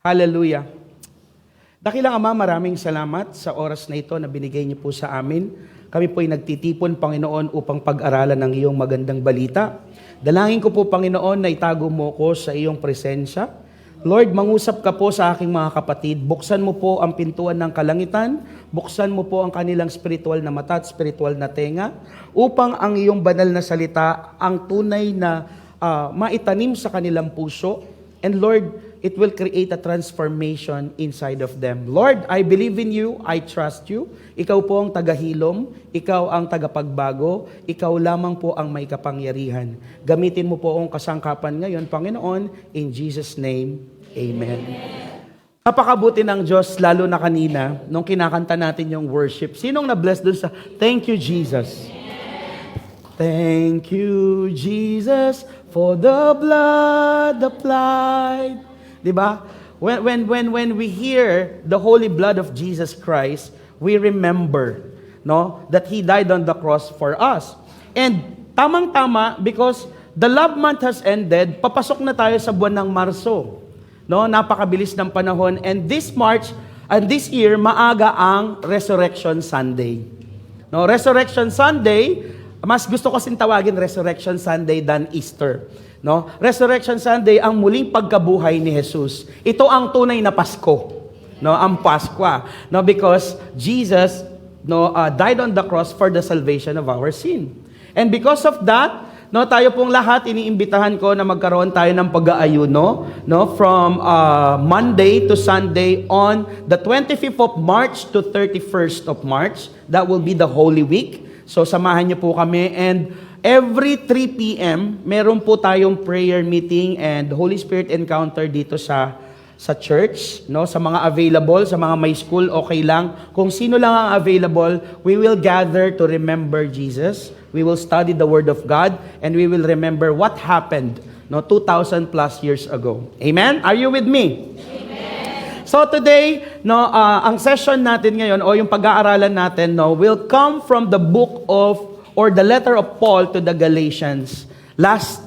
Hallelujah. Dakilang Ama, maraming salamat sa oras na ito na binigay niyo po sa amin. Kami po ay nagtitipon, Panginoon, upang pag-aralan ng iyong magandang balita. Dalangin ko po, Panginoon, na itago mo ko sa iyong presensya. Lord, mangusap ka po sa aking mga kapatid. Buksan mo po ang pintuan ng kalangitan. Buksan mo po ang kanilang spiritual na mata at spiritual na tenga upang ang iyong banal na salita ang tunay na maitanim sa kanilang puso. And Lord, it will create a transformation inside of them. Lord, I believe in you. I trust you. Ikaw po ang tagahilom. Ikaw ang tagapagbago. Ikaw lamang po ang may kapangyarihan. Gamitin mo po ang kasangkapan ngayon, Panginoon. In Jesus' name, Amen. Napakabuti ng Diyos, lalo na kanina, nung kinakanta natin yung worship. Sinong na-bless dun sa, thank you, Jesus. Thank you, Jesus, for the blood applied. Diba? When we hear the holy blood of Jesus Christ, we remember, no, that He died on the cross for us. And tamang-tama, because the love month has ended, papasok na tayo sa buwan ng Marso. No, napakabilis ng panahon. And this March, and this year, maaga ang Resurrection Sunday. No, Resurrection Sunday, mas gusto ko kasing tawagin Resurrection Sunday than Easter. No? Resurrection Sunday ang muling pagkabuhay ni Jesus. Ito ang tunay na Pasko. No, ang Paskwa. No, because Jesus died on the cross for the salvation of our sin. And because of that, no, tayo pong lahat iniimbitahan ko na magkaroon tayo ng pag-aayuno, no, from Monday to Sunday on the 25th of March to 31st of March. That will be the Holy Week. So samahan niyo po kami, and every 3 p.m. meron po tayong prayer meeting and Holy Spirit encounter dito sa church, no? Sa mga available, sa mga may school, okay lang. Kung sino lang ang available, we will gather to remember Jesus. We will study the Word of God and we will remember what happened, no, 2,000 plus years ago. Amen? Are you with me? So today, no, ang session natin ngayon o yung pag-aaralan natin, no, will come from the book of or the letter of Paul to the Galatians. Last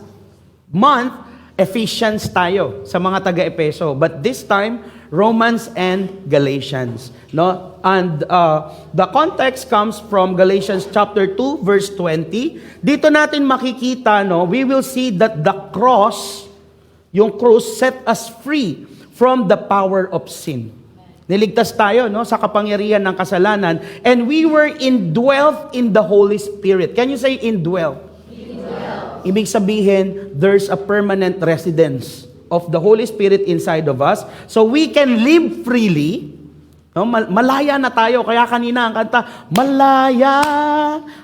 month, Ephesians tayo sa mga taga-Epeso, but this time Romans and Galatians, no? And the context comes from Galatians chapter 2 verse 20. Dito natin makikita, no, we will see that the cross, yung krus, set us free from the power of sin. Niligtas tayo, no, sa kapangyarihan ng kasalanan, and we were indwelt in the Holy Spirit. Can you say indwelt? Indwelt. Ibig sabihin, there's a permanent residence of the Holy Spirit inside of us, so we can live freely. No, malaya na tayo. Kaya kanina ang kanta, malaya,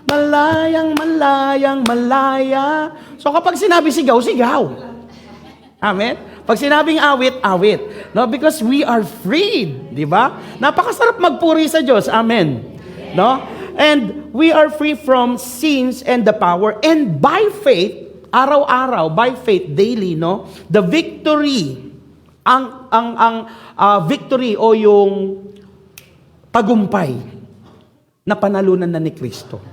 malayang, malayang, malaya. So kapag sinabi sigaw, sigaw. Amen? Pag sinabing awit, awit. No, because we are freed, di ba? Napakasarap magpuri sa Diyos. Amen. No? And we are free from sins and the power, and by faith, araw-araw, by faith daily, no? The victory, ang victory o yung tagumpay na panalunan na ni Kristo.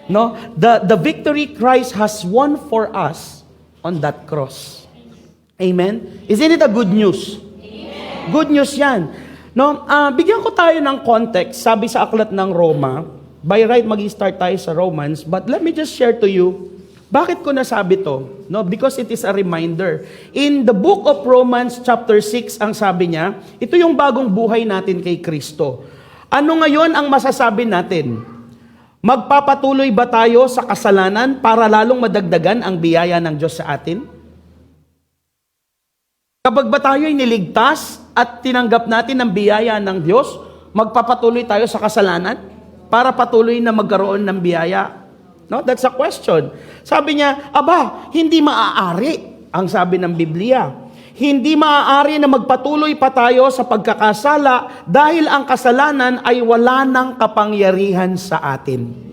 No? The victory Christ has won for us on that cross. Amen? Isn't it a good news? Amen. Good news yan. No, bigyan ko tayo ng context. Sabi sa aklat ng Roma, by right mag-start tayo sa Romans, but let me just share to you, bakit ko nasabi to? No, because it is a reminder. In the book of Romans chapter 6, ang sabi niya, ito yung bagong buhay natin kay Kristo. Ano ngayon ang masasabi natin? Magpapatuloy ba tayo sa kasalanan para lalong madagdagan ang biyaya ng Diyos sa atin? Kapag ba tayo'y niligtas at tinanggap natin ang biyaya ng Diyos, magpapatuloy tayo sa kasalanan para patuloy na magkaroon ng biyaya? No, that's a question. Sabi niya, aba, hindi maaari, ang sabi ng Biblia. Hindi maaari na magpatuloy pa tayo sa pagkakasala dahil ang kasalanan ay wala ng kapangyarihan sa atin.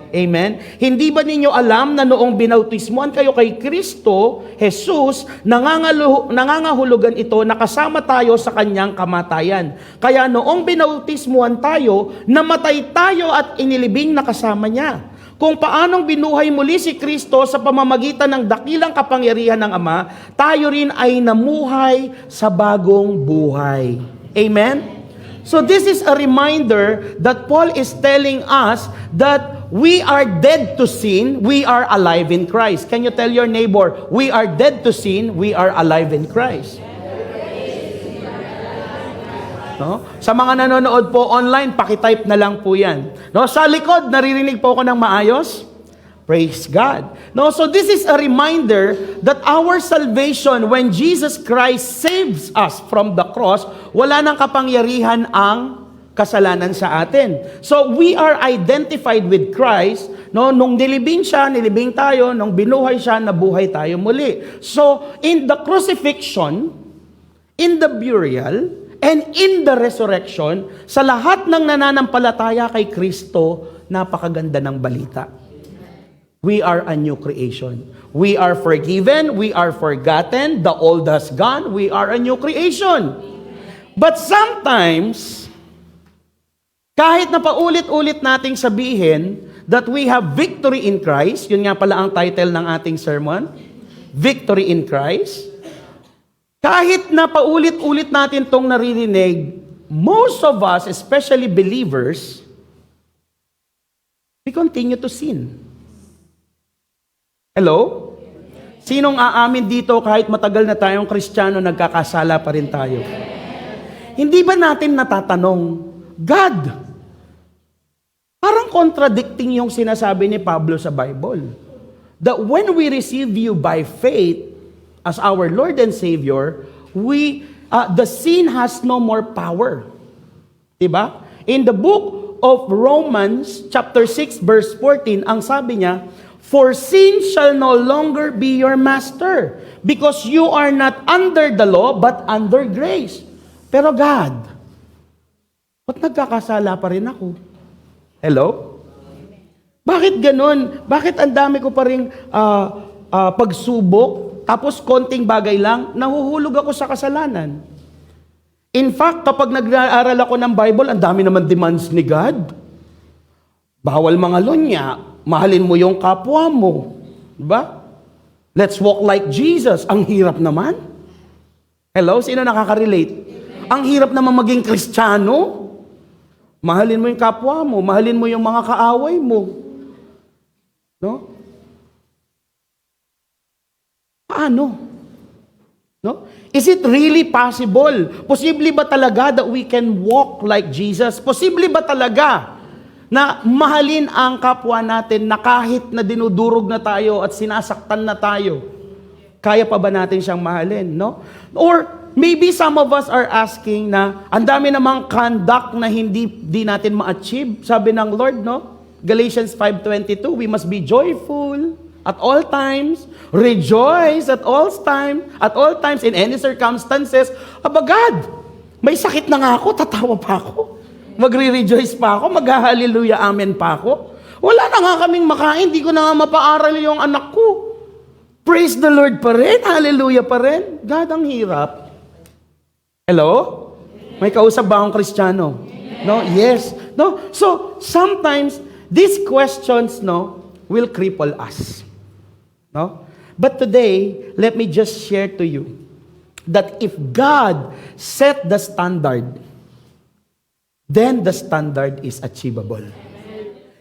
Amen? Hindi ba ninyo alam na noong binautismuhan kayo kay Kristo, Jesus, nangangahulugan ito na kasama tayo sa kanyang kamatayan. Kaya noong binautismuhan tayo, namatay tayo at inilibing na kasama niya. kung paanong binuhay muli si Kristo sa pamamagitan ng dakilang kapangyarihan ng Ama, tayo rin ay namuhay sa bagong buhay. Amen? So this is a reminder that Paul is telling us that we are dead to sin, we are alive in Christ. Can you tell your neighbor, we are dead to sin, we are alive in Christ? No? Sa mga nanonood po online, pakitype na lang po yan. No? Sa likod, naririnig po ako ng maayos? Praise God. No? So this is a reminder that our salvation, when Jesus Christ saves us from the cross, wala nang kapangyarihan ang kasalanan sa atin. So we are identified with Christ. No? Nung nilibing siya, nilibing tayo. Nung binuhay siya, nabuhay tayo muli. So in the crucifixion, in the burial, and in the resurrection, sa lahat ng nananampalataya kay Kristo, napakaganda ng balita. We are a new creation. We are forgiven, we are forgotten, the old has gone, we are a new creation. But sometimes, kahit na paulit-ulit nating sabihin that we have victory in Christ, yun nga pala ang title ng ating sermon, Victory in Christ, kahit na paulit-ulit natin itong naririnig, most of us, especially believers, we continue to sin. Hello? Sinong aamin dito kahit matagal na tayong Kristiyano, nagkakasala pa rin tayo? Hindi ba natin natatanong, God, parang contradicting yung sinasabi ni Pablo sa Bible, that when we receive you by faith, as our Lord and Savior, the sin has no more power. Diba? In the book of Romans, chapter 6, verse 14, ang sabi niya, for sin shall no longer be your master, because you are not under the law, but under grace. Pero God, ba't nagkakasala pa rin ako? Hello? Bakit ganun? Bakit ang dami ko pa rin pagsubok? Tapos konting bagay lang, nahuhulog ako sa kasalanan. In fact, kapag nag-aaral ako ng Bible, ang dami naman demands ni God. Bawal mga lunya, mahalin mo yung kapwa mo. Diba? Let's walk like Jesus. Ang hirap naman. Hello? Sino nakaka-relate? Ang hirap naman maging Kristiyano. Mahalin mo yung kapwa mo, mahalin mo yung mga kaaway mo. No? Paano? No? Is it really possible? Posible ba talaga that we can walk like Jesus? Posible ba talaga na mahalin ang kapwa natin na kahit na dinudurog na tayo at sinasaktan na tayo, kaya pa ba natin siyang mahalin? No? Or maybe some of us are asking na ang dami namang conduct na hindi natin ma-achieve. Sabi ng Lord, no? Galatians 5:22, we must be joyful at all times, rejoice at all times, in any circumstances. Aba God, may sakit na nga ako, tatawa pa ako. Magre-rejoice pa ako, mag-hallelujah, amen pa ako. Wala na nga kaming makain, di ko na nga mapaaral yung anak ko. Praise the Lord pa rin, hallelujah pa rin. God, ang hirap. Hello? May kausap ba akong Kristiyano? No? Yes. No? So, sometimes, these questions, no, will cripple us. No? But today, let me just share to you that if God set the standard, then the standard is achievable.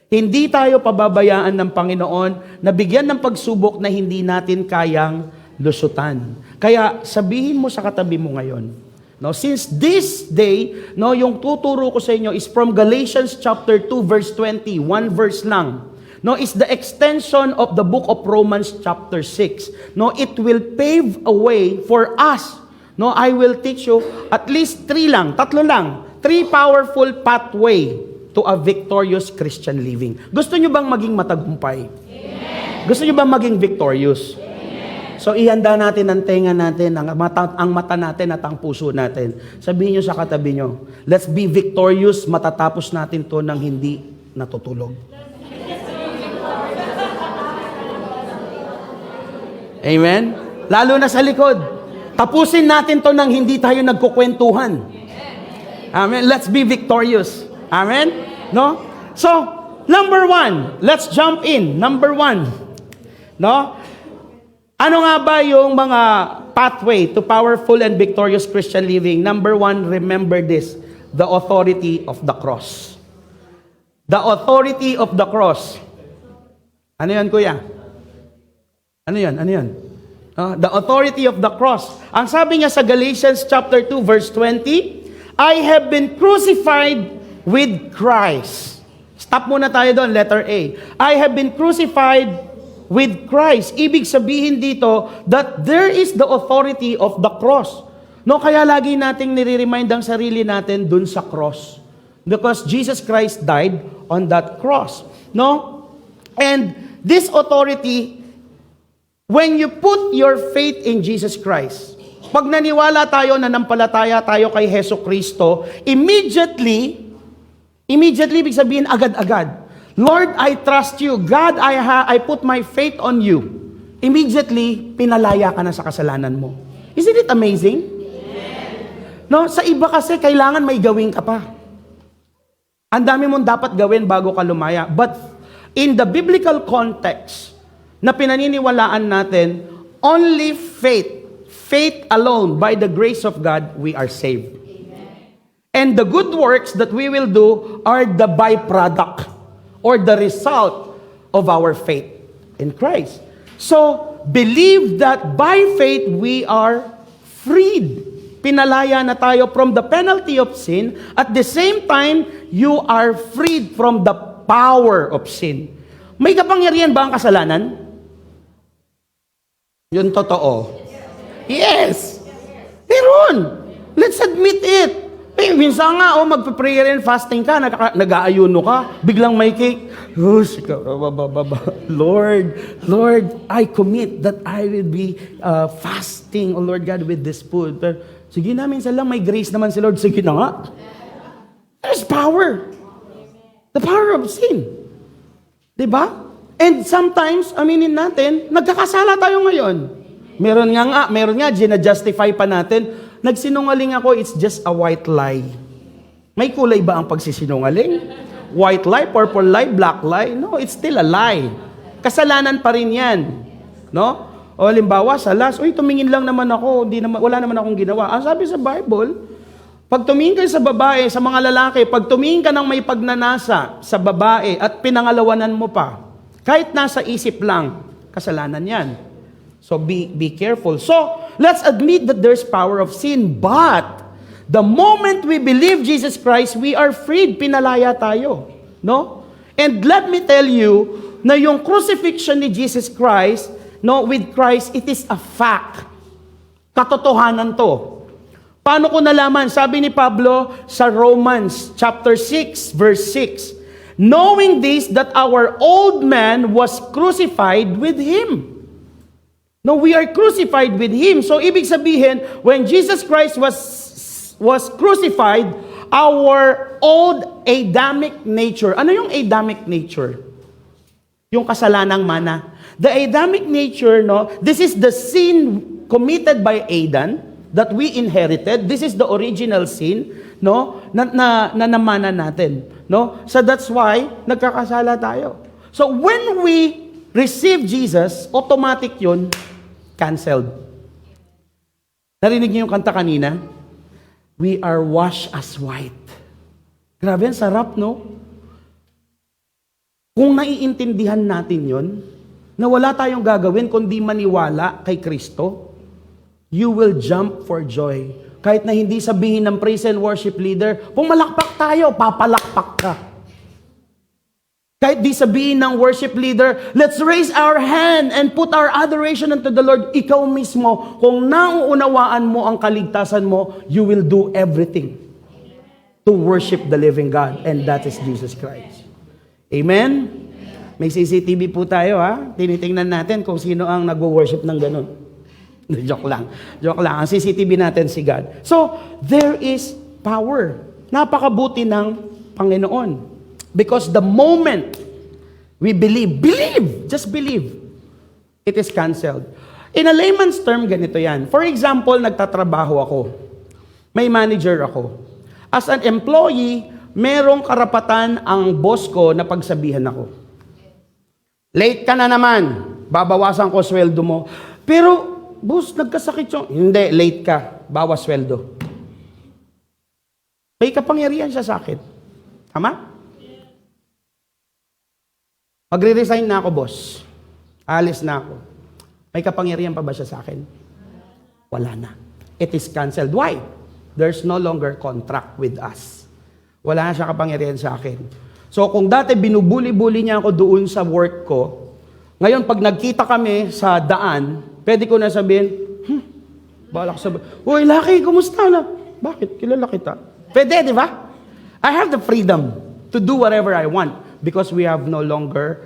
Hindi tayo pababayaan ng Panginoon na bigyan ng pagsubok na hindi natin kayang lusutan. Kaya sabihin mo sa katabi mo ngayon, no, since this day, no, yung tuturo ko sa inyo is from Galatians chapter 2 verse 20, one verse lang. No, is the extension of the book of Romans chapter 6. No, it will pave a way for us. No, I will teach you at least tatlo lang, three powerful pathway to a victorious Christian living. Gusto nyo bang maging matagumpay? Amen. Gusto nyo bang maging victorious? Amen. So ihanda natin ang tenga natin, ang mata natin at ang puso natin. Sabihin nyo sa katabi nyo, let's be victorious, matatapos natin to nang hindi natutulog. Amen? Lalo na sa likod. Tapusin natin to nang hindi tayo nagkukwentuhan. Amen? Let's be victorious. Amen? No? So, number one, let's jump in. Number one, no? Ano nga ba yung mga pathway to powerful and victorious Christian living? Number one, remember this, the authority of the cross. The authority of the cross. Ano yan, kuya? Ano yan? Ano yan? The authority of the cross. Ang sabi niya sa Galatians chapter 2 verse 20, I have been crucified with Christ. Stop muna tayo doon, letter A. I have been crucified with Christ. Ibig sabihin dito that there is the authority of the cross. No, kaya lagi nating nire-remind ang sarili natin dun sa cross. Because Jesus Christ died on that cross. No? And this authority, when you put your faith in Jesus Christ, pag naniwala tayo, nanampalataya tayo kay Hesus Kristo, immediately, ibig sabihin agad-agad, Lord, I trust you. God, I put my faith on you. Immediately, pinalaya ka na sa kasalanan mo. Isn't it amazing? No, sa iba kasi, kailangan may gawin ka pa. Ang dami mong dapat gawin bago ka lumaya. But in the biblical context, na pinaniniwalaan natin, only faith alone, by the grace of God, we are saved. And the good works that we will do are the byproduct or the result of our faith in Christ. So, believe that by faith we are freed. Pinalaya na tayo from the penalty of sin. At the same time, you are freed from the power of sin. May kapangyarihan ba ang kasalanan? Yun totoo. Yes! Meron! Let's admit it. Eh, minsan nga, magpa-prayer and fasting ka, nag-aayuno ka, biglang may cake. Oh, Lord, I commit that I will be fasting, oh Lord God, with this food. Pero, sige na, minsan lang, may grace naman si Lord. Sige na nga. There's power. The power of sin. Diba? And sometimes, aminin natin, nagkakasala tayo ngayon. Meron nga, gina-justify pa natin, nagsinungaling ako, it's just a white lie. May kulay ba ang pagsisinungaling? White lie, purple lie, black lie? No, it's still a lie. Kasalanan pa rin yan. No? O halimbawa, sa last, tumingin lang naman ako, wala naman akong ginawa. Ang sabi sa Bible, pag tumingin ka sa babae, sa mga lalaki, pag tumingin ka ng may pagnanasa sa babae at pinangalawanan mo pa, kahit nasa isip lang, kasalanan yan. So be careful. So, let's admit that there's power of sin. But, the moment we believe Jesus Christ, we are freed. Pinalaya tayo. No? And let me tell you, na yung crucifixion ni Jesus Christ, no, with Christ, it is a fact. Katotohanan to. Paano ko nalaman? Sabi ni Pablo sa Romans chapter 6, verse 6, knowing this, that our old man was crucified with Him. No, we are crucified with Him. So, ibig sabihin, when Jesus Christ was crucified, our old Adamic nature. Ano yung Adamic nature? Yung kasalanang mana. The Adamic nature, no, this is the sin committed by Adam that we inherited. This is the original sin, no, na namana natin, no? So that's why nagkakasala tayo. So when we receive Jesus, automatic yun, canceled. Narinig niyo yung kanta kanina? We are washed as white. Grabe, ang sarap, no? Kung naiintindihan natin yon, na wala tayong gagawin kundi maniwala kay Kristo, you will jump for joy. Kahit na hindi sabihin ng praise and worship leader, pumalakpak tayo, papalakpak ka. Kahit di sabihin ng worship leader, let's raise our hand and put our adoration unto the Lord. Ikaw mismo, kung nauunawaan mo ang kaligtasan mo, you will do everything to worship the living God, and that is Jesus Christ. Amen? May CCTV po tayo, ha? Tinitingnan natin kung sino ang nag-worship ng ganun. Joke lang. Joke lang. Ang CCTV natin si God. So, there is power. Napakabuti ng Panginoon. Because the moment we believe, just believe, it is canceled. In a layman's term, ganito yan. For example, nagtatrabaho ako. May manager ako. As an employee, merong karapatan ang boss ko na pagsabihan ako. Late ka na naman, babawasan ko sweldo mo. Pero, boss, nagkasakit yung... Hindi, late ka, bawas sweldo. May kapangyarihan siya sa akin. Tama? Magre-resign na ako, boss. Alis na ako. May kapangyarihan pa ba siya sa akin? Wala na. It is canceled. Why? There's no longer contract with us. Wala na siya kapangyarihan sa akin. So kung dati binubuli-buli niya ako doon sa work ko, ngayon pag nagkita kami sa daan, pwede ko na sabihin, balak sabihin, uy, Laki, kumusta na? Bakit? Kilala kita. Pwede, di ba? I have the freedom to do whatever I want because we have no longer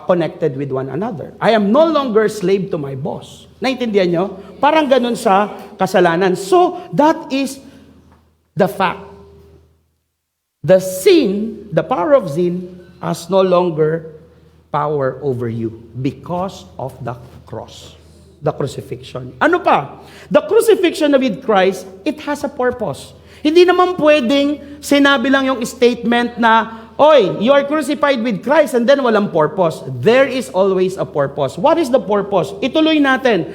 connected with one another. I am no longer slave to my boss. Naintindihan nyo? Parang ganun sa kasalanan. So, that is the fact. The sin, the power of sin, has no longer power over you because of the cross. The crucifixion. Ano pa? The crucifixion with Christ, it has a purpose. Hindi naman pwedeng sinabi lang yung statement na, oy, you are crucified with Christ and then walang purpose. There is always a purpose. What is the purpose? Ituloy natin.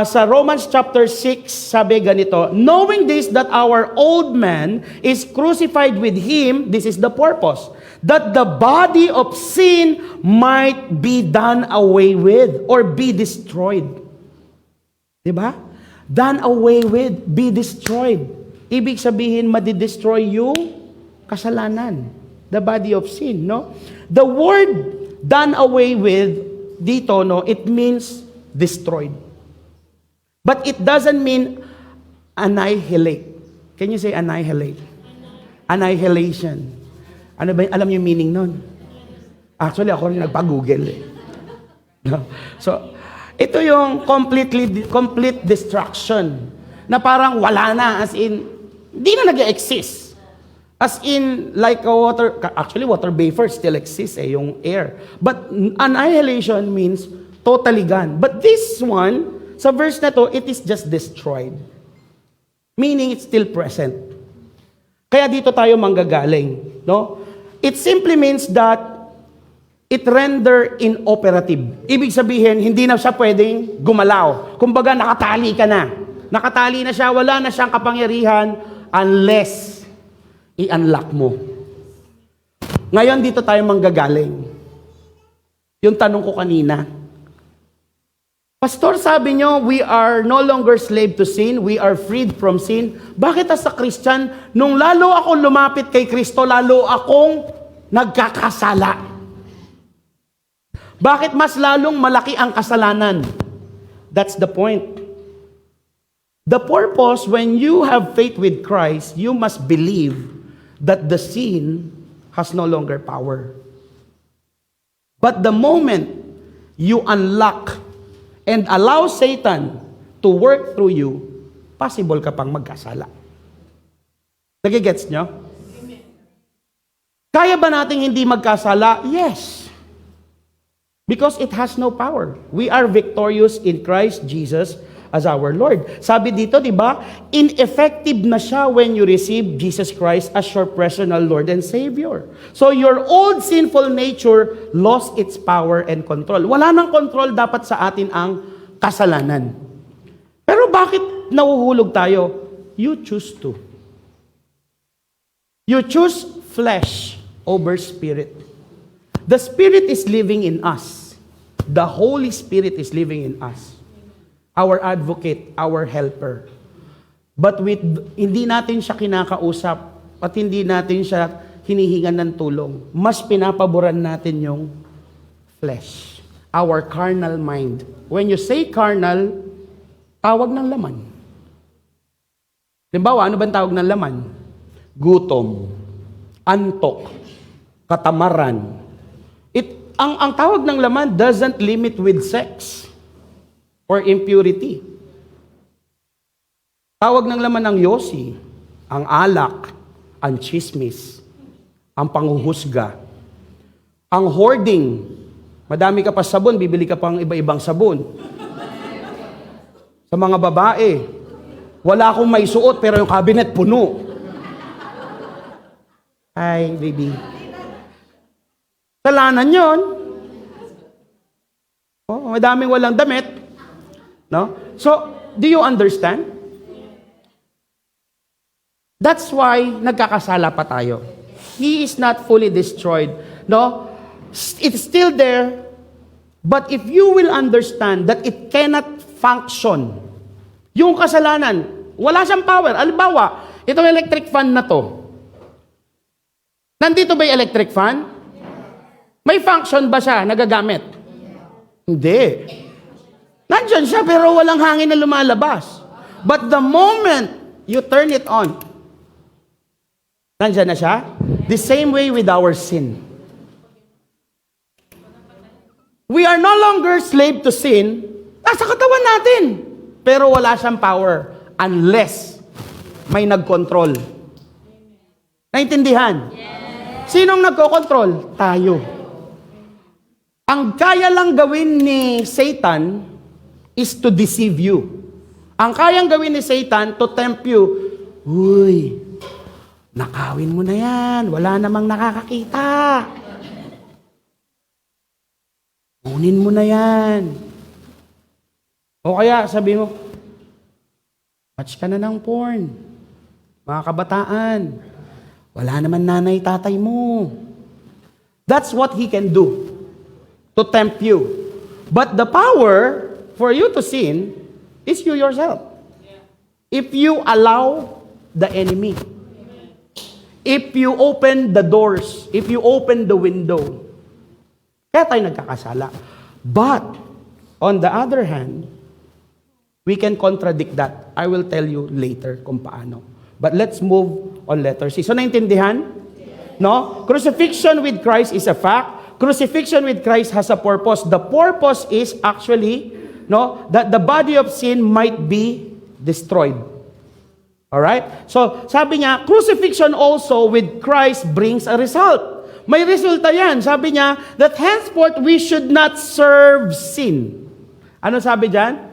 Sa Romans chapter 6, sabi ganito, knowing this, that our old man is crucified with him, this is the purpose, that the body of sin might be done away with or be destroyed. Diba? Done away with, be destroyed. Ibig sabihin, madidestroy yung kasalanan. The body of sin, no? The word done away with dito, no, it means destroyed. But it doesn't mean annihilate. Can you say annihilate? Annihilation. Ano ba, alam niyo yung meaning nun? Actually, ako rin nagpa-Google eh. No? So, ito yung complete destruction na parang wala na, as in, hindi na nag-exist. As in, like a water, actually water vapor still exists yung air. But annihilation means totally gone. But this one, sa verse na to, it is just destroyed. Meaning it's still present. Kaya dito tayo manggagaling. No? It simply means that it render inoperative. Ibig sabihin, hindi na siya pwedeng gumalaw. Kumbaga, nakatali ka na. Nakatali na siya, wala na siyang kapangyarihan unless i-unlock mo. Ngayon, dito tayo manggagaling. Yung tanong ko kanina. Pastor, sabi nyo, we are no longer slave to sin, we are freed from sin. Bakit as a Christian, nung lalo akong lumapit kay Kristo, lalo akong nagkakasala? Bakit mas lalong malaki ang kasalanan? That's the point. The purpose, when you have faith with Christ, you must believe that the sin has no longer power. But the moment you unlock and allow Satan to work through you, possible ka pang magkasala. Nagigets nyo? Kaya ba nating hindi magkasala? Yes. Because it has no power. We are victorious in Christ Jesus as our Lord. Sabi dito, di ba, ineffective na siya when you receive Jesus Christ as your personal Lord and Savior. So your old sinful nature lost its power and control. Wala nang control dapat sa atin ang kasalanan. Pero bakit nahuhulog tayo? You choose to. You choose flesh over spirit. The Spirit is living in us. The Holy Spirit is living in us. Our advocate, our helper. But hindi natin siya kinakausap at hindi natin siya hinihingan ng tulong. Mas pinapaboran natin yung flesh. Our carnal mind. When you say carnal, tawag ng laman. Halimbawa, ano bang tawag ng laman? Gutom, antok, katamaran. Ang tawag ng laman doesn't limit with sex or impurity. Tawag ng laman ng yosi, ang alak, ang chismis, ang panghuhusga, ang hoarding. Madami ka pa sabon, bibili ka pang iba-ibang sabon. Sa mga babae, wala akong may suot pero yung cabinet puno. Hi, baby. Kasalanan yun. Oh, madaming walang damit. No? So, do you understand? That's why nagkakasala pa tayo. He is not fully destroyed. No? It's still there. But if you will understand that it cannot function, yung kasalanan, wala siyang power. Halimbawa, itong electric fan na to. Nandito ba yung electric fan? May function ba siya nagagamit? Hindi. Nandyan siya pero walang hangin na lumalabas. But the moment you turn it on, nandyan na siya. The same way with our sin. We are no longer slave to sin. Nasa katawan natin. Pero wala siyang power unless may nagkontrol. Naintindihan? Sinong nagkokontrol? Tayo. Ang kaya lang gawin ni Satan is to deceive you. Ang kayang gawin ni Satan to tempt you, uy, nakawin mo na yan, wala namang nakakakita. Kunin mo na yan. O kaya sabi mo, watch ka na ng porn. Mga kabataan, wala naman nanay tatay mo. That's what he can do. To tempt you. But the power for you to sin is you yourself. If you allow the enemy. If you open the doors. If you open the window. Kaya tayo nagkakasala. But, on the other hand, we can contradict that. I will tell you later kung paano. But let's move on letter C. So, naintindihan? No? Crucifixion with Christ is a fact. Crucifixion with Christ has a purpose. The purpose is actually, no, that the body of sin might be destroyed. Alright? So, sabi niya, crucifixion also with Christ brings a result. May resulta yan. Sabi niya, that henceforth we should not serve sin. Ano sabi diyan?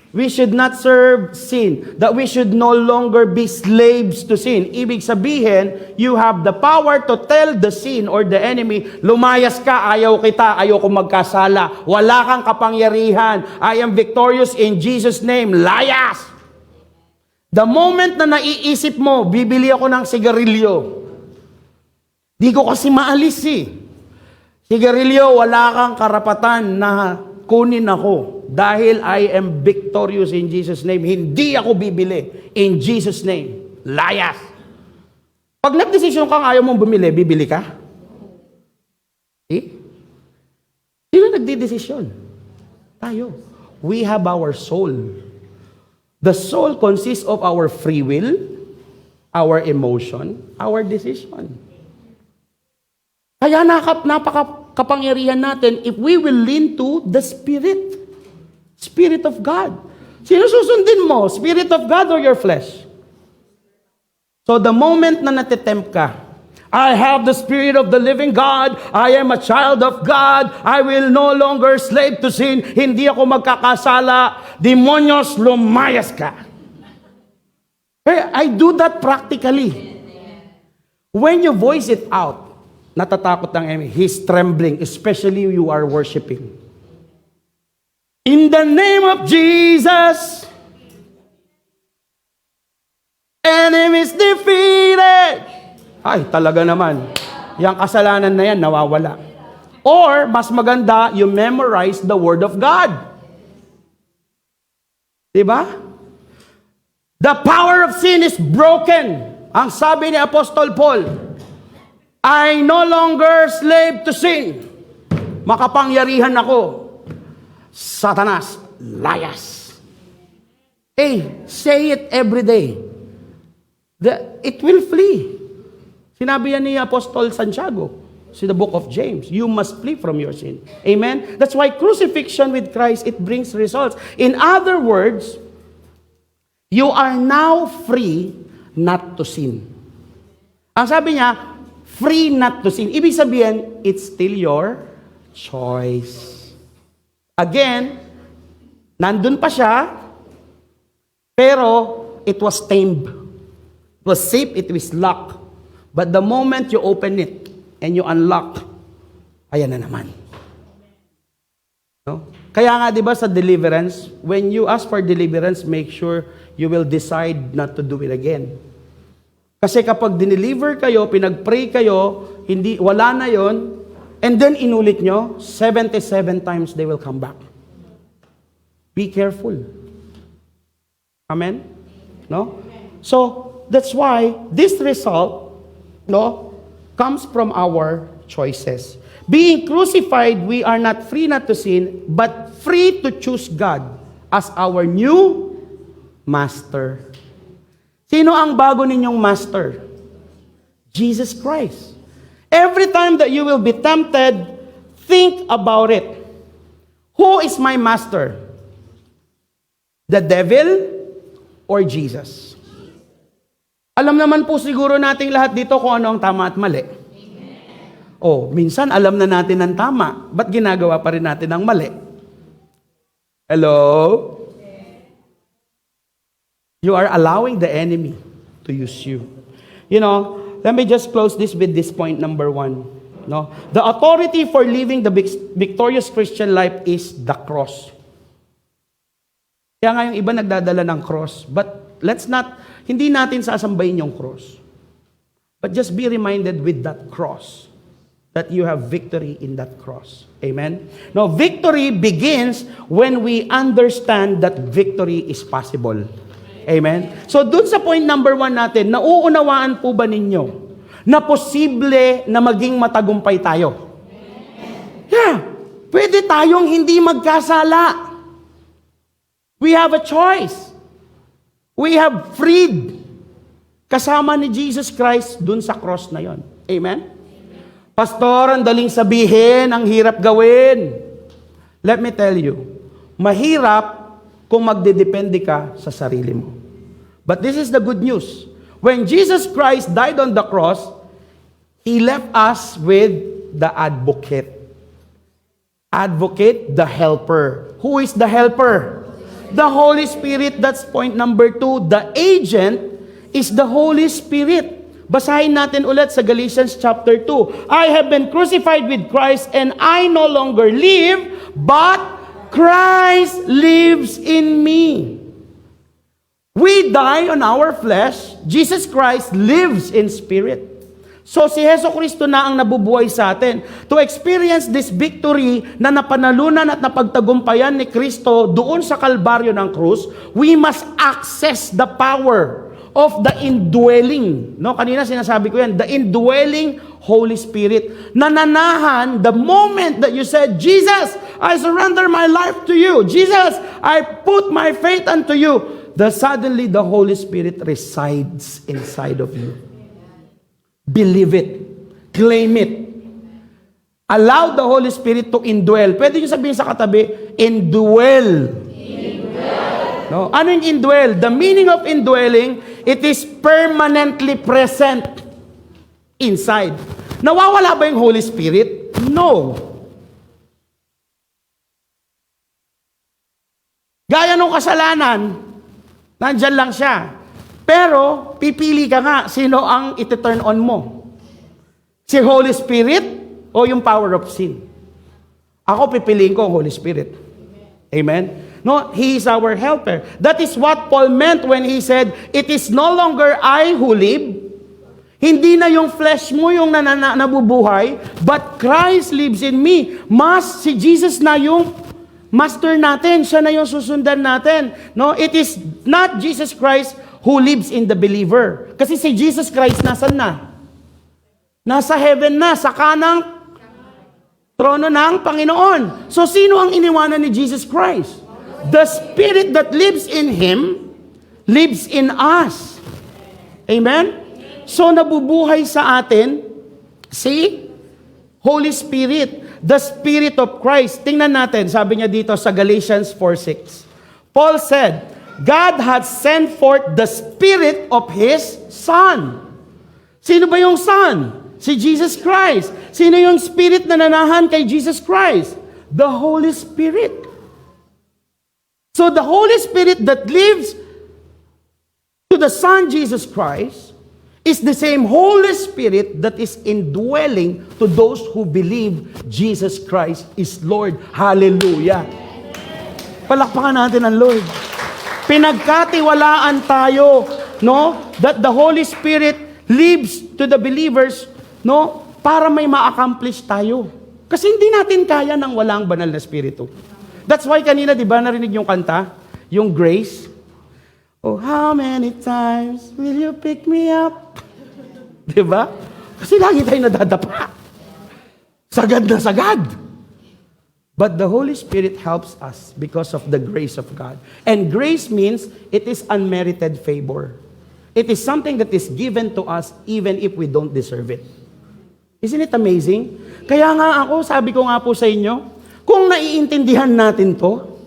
We should not serve sin. That we should no longer be slaves to sin. Ibig sabihin, you have the power to tell the sin or the enemy, lumayas ka, ayaw kita, ayaw ko magkasala. Wala kang kapangyarihan. I am victorious in Jesus' name. Layas! The moment na naiisip mo, bibili ako ng sigarilyo. Di ko kasi maalis eh. Sigarilyo, wala kang karapatan na kunin ako. Dahil I am victorious in Jesus' name. Hindi ako bibili. In Jesus' name. Layas. Pag nagdesisyon kang ayaw mong bumili, bibili ka? Eh? Sino nagdidesisyon? Tayo. We have our soul. The soul consists of our free will, our emotion, our decision. Kaya napakapangyarihan natin if we will lean to the Spirit. Spirit of God. Sino susundin mo? Spirit of God or your flesh? So the moment na natitempt ka, I have the Spirit of the living God, I am a child of God, I will no longer slave to sin, hindi ako magkakasala, demonyos, lumayas ka. Hey, I do that practically. When you voice it out, natatakot ang enemy, he's trembling, especially you are worshiping. In the name of Jesus, enemy is defeated. Ay, talaga naman. Yang kasalanan na yan, nawawala. Or, mas maganda, you memorize the Word of God. Diba? The power of sin is broken. Ang sabi ni Apostol Paul, I no longer slave to sin. Makapangyarihan ako. Satanas, layas. Hey, say it every day. It will flee. Sinabi yan ni Apostol Santiago sa the book of James. You must flee from your sin. Amen? That's why crucifixion with Christ, it brings results. In other words, you are now free not to sin. Ang sabi niya, free not to sin. Ibig sabihin, it's still your choice. Again, nandun pa siya, pero it was tamed. It was safe, it was locked. But the moment you open it and you unlock, ayan na naman. No? Kaya nga 'di ba sa deliverance, when you ask for deliverance, make sure you will decide not to do it again. Kasi kapag dineliver kayo, pinag-pray kayo, wala na 'yon, and then inulit nyo, 77 times they will come back. Be careful. Amen? No? So, that's why this result, no, comes from our choices. Being crucified, we are not free not to sin, but free to choose God as our new master. Sino ang bago ninyong master? Jesus Christ. Every time that you will be tempted, think about it. Who is my master? The devil or Jesus? Alam naman po siguro nating lahat dito kung ano ang tama at mali. Oh, minsan alam na natin ang tama. Ba't ginagawa pa rin natin ang mali? Hello? You are allowing the enemy to use you. You know, let me just close this with this point number 1. No? The authority for living the victorious Christian life is the cross. Kaya nga yung iba nagdadala ng cross. But hindi natin sasambayin yung cross. But just be reminded with that cross that you have victory in that cross. Amen? Now, victory begins when we understand that victory is possible. Amen? So, dun sa point number 1 natin, nauunawaan po ba ninyo na posible na maging matagumpay tayo? Yeah. Pwede tayong hindi magkasala. We have a choice. We have freed. Kasama ni Jesus Christ dun sa cross na yon. Amen? Pastor, ang daling sabihin, ang hirap gawin. Let me tell you, mahirap kung magdedepende ka sa sarili mo. But this is the good news. When Jesus Christ died on the cross, He left us with the advocate. Advocate, the helper. Who is the helper? The Holy Spirit. That's point number 2. The agent is the Holy Spirit. Basahin natin ulit sa Galatians chapter 2. I have been crucified with Christ and I no longer live, but Christ lives in me. We die on our flesh. Jesus Christ lives in spirit. So si Hesus Kristo na ang nabubuhay sa atin. To experience this victory na napanalunan at napagtagumpayan ni Kristo doon sa Kalbaryo ng krus, we must access the power of the indwelling. No, kanina sinasabi ko yan, the indwelling Holy Spirit. Nananahan the moment that you said, Jesus, I surrender my life to you. Jesus, I put my faith unto you. Suddenly the Holy Spirit resides inside of you. Believe it. Claim it. Allow the Holy Spirit to indwell. Pwede nyo sabihin sa katabi, indwell. No? Ano yung indwell? The meaning of indwelling, it is permanently present inside. Nawawala ba yung Holy Spirit? No. Gaya nung kasalanan, nandyan lang siya. Pero, pipili ka nga, sino ang iti-turn on mo? Si Holy Spirit o yung power of sin? Ako, pipiliin ko ang Holy Spirit. Amen? No, He is our helper. That is what Paul meant when he said, it is no longer I who live. Hindi na yung flesh mo yung nabubuhay, but Christ lives in me. Si Jesus na yung master natin. Siya na yung susundan natin. No, it is not Jesus Christ who lives in the believer. Kasi si Jesus Christ nasan na? Nasa heaven na, sa kanang trono ng Panginoon. So sino ang iniwanan ni Jesus Christ? The Spirit that lives in Him, lives in us. Amen? So, nabubuhay sa atin, si Holy Spirit, the Spirit of Christ. Tingnan natin, sabi niya dito sa Galatians 4:6. Paul said, God had sent forth the Spirit of His Son. Sino ba yung Son? Si Jesus Christ. Sino yung Spirit na nanahan kay Jesus Christ? The Holy Spirit. So the Holy Spirit that lives to the Son Jesus Christ is the same Holy Spirit that is indwelling to those who believe Jesus Christ is Lord. Hallelujah. Palakpakan natin ang Lord. Pinagkatiwalaan tayo, no? That the Holy Spirit lives to the believers, no? Para may ma-accomplish tayo. Kasi hindi natin kaya nang walang banal na Espiritu. That's why kanina, di ba, narinig yung kanta? Yung Grace. Oh, how many times will you pick me up? Di ba? Kasi lagi tayo nadadapa. Sagad na sagad. But the Holy Spirit helps us because of the grace of God. And grace means it is unmerited favor. It is something that is given to us even if we don't deserve it. Isn't it amazing? Kaya nga ako, sabi ko nga po sa inyo, kung naiintindihan natin to,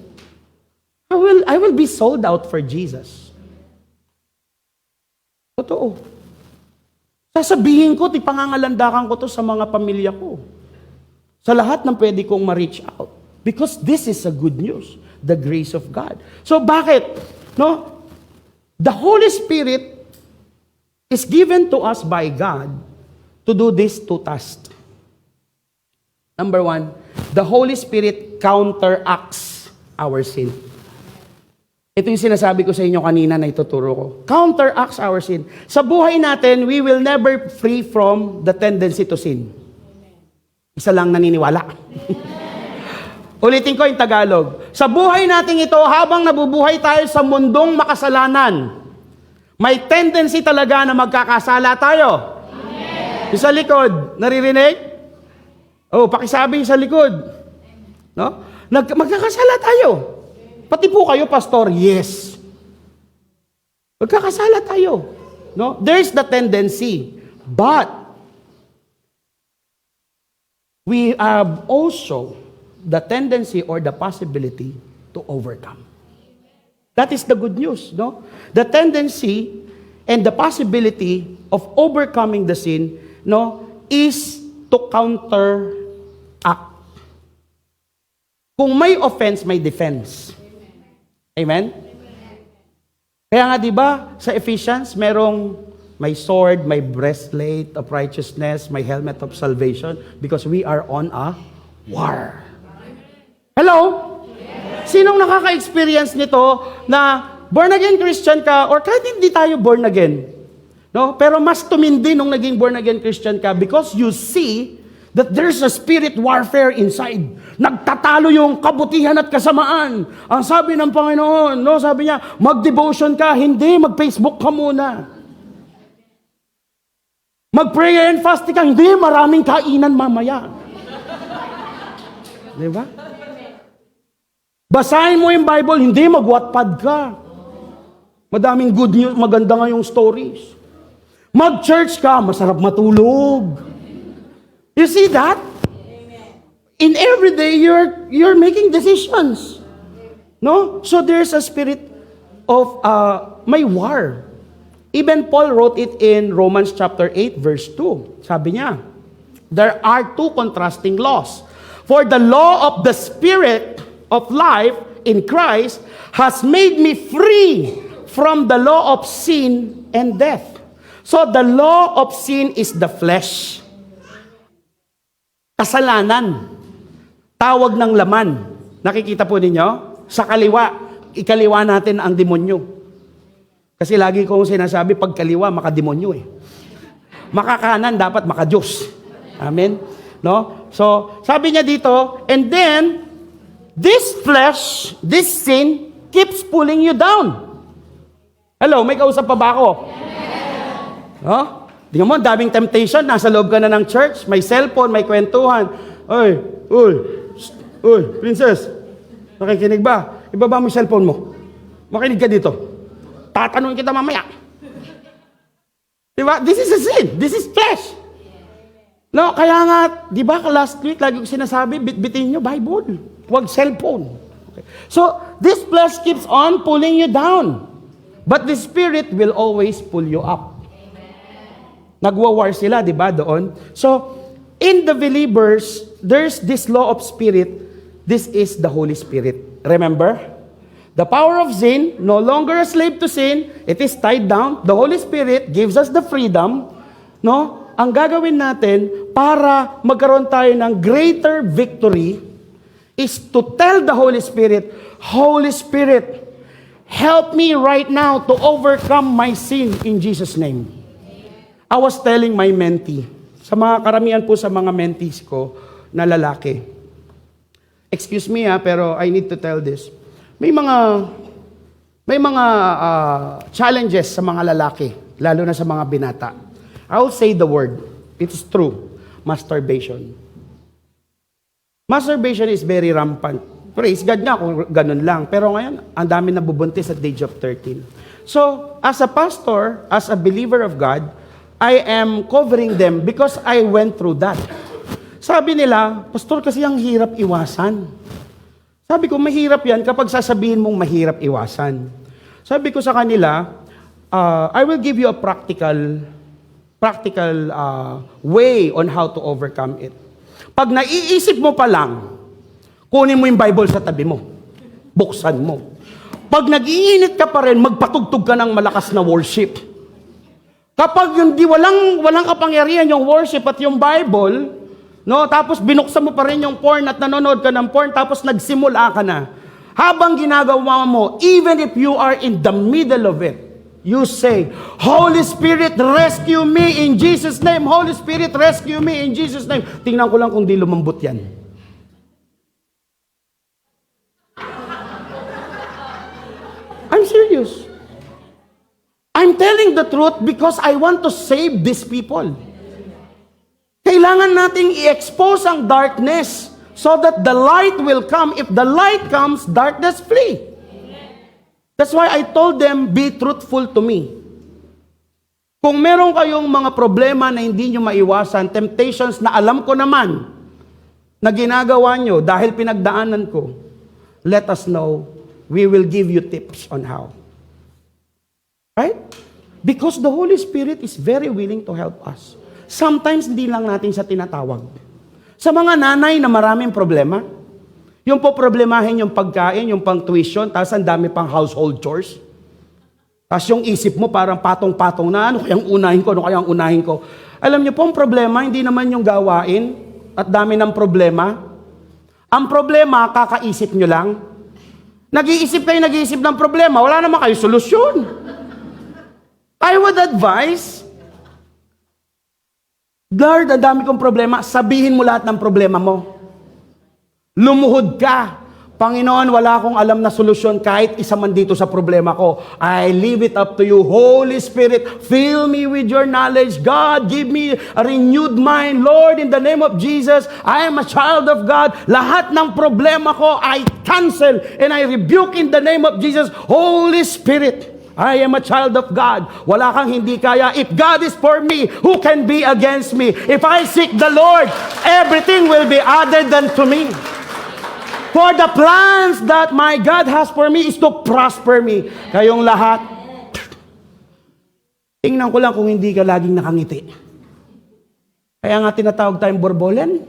I will be sold out for Jesus. Totoo. Sasabihin ko, pangangalandakan ko to sa mga pamilya ko. Sa lahat ng pwede kong ma-reach out. Because this is a good news. The grace of God. So bakit? No? The Holy Spirit is given to us by God to do these two tasks. Number one, the Holy Spirit counteracts our sin. Ito yung sinasabi ko sa inyo kanina na ituturo ko. Counteracts our sin. Sa buhay natin, we will never free from the tendency to sin. Isa lang naniniwala. Ulitin ko yung Tagalog. Sa buhay natin ito, habang nabubuhay tayo sa mundong makasalanan, may tendency talaga na magkakasala tayo. Amen. Sa likod, naririnig? Oh, pakisabi sa likod. No? Magkakasala tayo. Pati po kayo, pastor, yes. Magkakasala tayo. No? There's the tendency. But, we have also the tendency or the possibility to overcome. That is the good news, no? The tendency and the possibility of overcoming the sin, no, is to counteract. Kung may offense, may defense. Amen? Kaya nga, di ba, sa Ephesians, may sword, may breastplate of righteousness, may helmet of salvation, because we are on a war. Hello? Sinong nakaka-experience nito na born-again Christian ka, or kahit hindi tayo born-again, no? Pero mas tumindi nung naging born-again Christian ka because you see that there's a spirit warfare inside. Nagtatalo yung kabutihan at kasamaan. Ang sabi ng Panginoon, no, sabi niya, mag-devotion ka, hindi, mag-Facebook ka muna. Mag-prayer and fasting ka, hindi, maraming kainan mamaya. Di ba? Basahin mo yung Bible, hindi, mag-Wattpad ka. Madaming good news, maganda nga yung stories. Mag-church ka, masarap matulog. You see that? In every day, you're making decisions. No? So there's a spirit of may war. Even Paul wrote it in Romans chapter 8, verse 2. Sabi niya, there are two contrasting laws. For the law of the Spirit of life in Christ has made me free from the law of sin and death. So the law of sin is the flesh. Kasalanan. Tawag ng laman. Nakikita po ninyo? Sa kaliwa, ikaliwa natin ang demonyo. Kasi lagi kong sinasabi, pag kaliwa, makademonyo eh. Makakanan, dapat makadiyos. Amen? No? So, sabi niya dito, and then, this flesh, this sin, keeps pulling you down. Hello, may kausap pa ba ako? No? Tingnan mo, daming temptation. Nasa loob ka na ng church, may cellphone, may kwentuhan. Uy, princess, nakikinig ba? Ibaba mo yung cellphone mo. Makinig ka dito. Tatanungin kita mamaya. Diba? This is a sin. This is flesh. No, kaya nga, di ba, last week, lagi ko sinasabi, bitbitin nyo Bible. Huwag cellphone. Okay. So, this flesh keeps on pulling you down. But the Spirit will always pull you up. Nagwa-war sila, di ba, doon? So, in the believers, there's this law of Spirit. This is the Holy Spirit. Remember? The power of sin, no longer a slave to sin, it is tied down. The Holy Spirit gives us the freedom, no? Ang gagawin natin para magkaroon tayo ng greater victory is to tell the Holy Spirit, Holy Spirit, help me right now to overcome my sin in Jesus' name. I was telling my mentee, sa mga karamihan po sa mga mentees ko na lalaki, excuse me pero I need to tell this. May mga challenges sa mga lalaki, lalo na sa mga binata. I will say the word. It is true. Masturbation. Masturbation is very rampant. Praise God nga kung ganun lang. Pero ngayon, ang dami nabubuntis at the age of 13. So, as a pastor, as a believer of God, I am covering them because I went through that. Sabi nila, Pastor, kasi ang hirap iwasan. Sabi ko, mahirap yan kapag sasabihin mong mahirap iwasan. Sabi ko sa kanila, I will give you a practical way on how to overcome it. Pag naiisip mo pa lang, kunin mo yung Bible sa tabi mo. Buksan mo. Pag nag-iinit ka pa rin, magpatugtog ka ng malakas na worship. Kapag walang kapangyarihan yung worship at yung Bible, no, tapos binuksan mo pa rin yung porn at nanonood ka ng porn, tapos nagsimula ka na. Habang ginagawa mo, even if you are in the middle of it, you say, Holy Spirit, rescue me in Jesus' name. Holy Spirit, rescue me in Jesus' name. Tingnan ko lang kung di lumambot yan. I'm serious. I'm telling the truth because I want to save these people. Kailangan nating i-expose ang darkness so that the light will come. If the light comes, darkness flee. That's why I told them, be truthful to me. Kung meron kayong mga problema na hindi nyo maiwasan, temptations na alam ko naman na ginagawa nyo dahil pinagdaanan ko, let us know. We will give you tips on how. Right? Because the Holy Spirit is very willing to help us. Sometimes hindi lang natin siya tinatawag. Sa mga nanay na maraming problema, yung po problemahin yung pagkain, yung pang tuition, tapos ang dami pang household chores. Tapos yung isip mo parang patong-patong na, ano kayang unahin ko. Alam niyo po, ang problema, hindi naman yung gawain at dami ng problema. Ang problema, kakaisip nyo lang. Nag-iisip ng problema, wala naman kayo solusyon. I would advise, Lord, ang dami kong problema, sabihin mo lahat ng problema mo. Lumuhod ka. Panginoon, wala akong alam na solusyon kahit isa man dito sa problema ko. I leave it up to you. Holy Spirit, fill me with your knowledge. God, give me a renewed mind. Lord, in the name of Jesus, I am a child of God. Lahat ng problema ko, I cancel and I rebuke in the name of Jesus. Holy Spirit, I am a child of God. Wala kang hindi kaya. If God is for me, who can be against me? If I seek the Lord, everything will be added unto me. For the plans that my God has for me is to prosper me. Kayong lahat, tingnan ko lang kung hindi ka laging nakangiti. Kaya nga tinatawag tayong borbolen.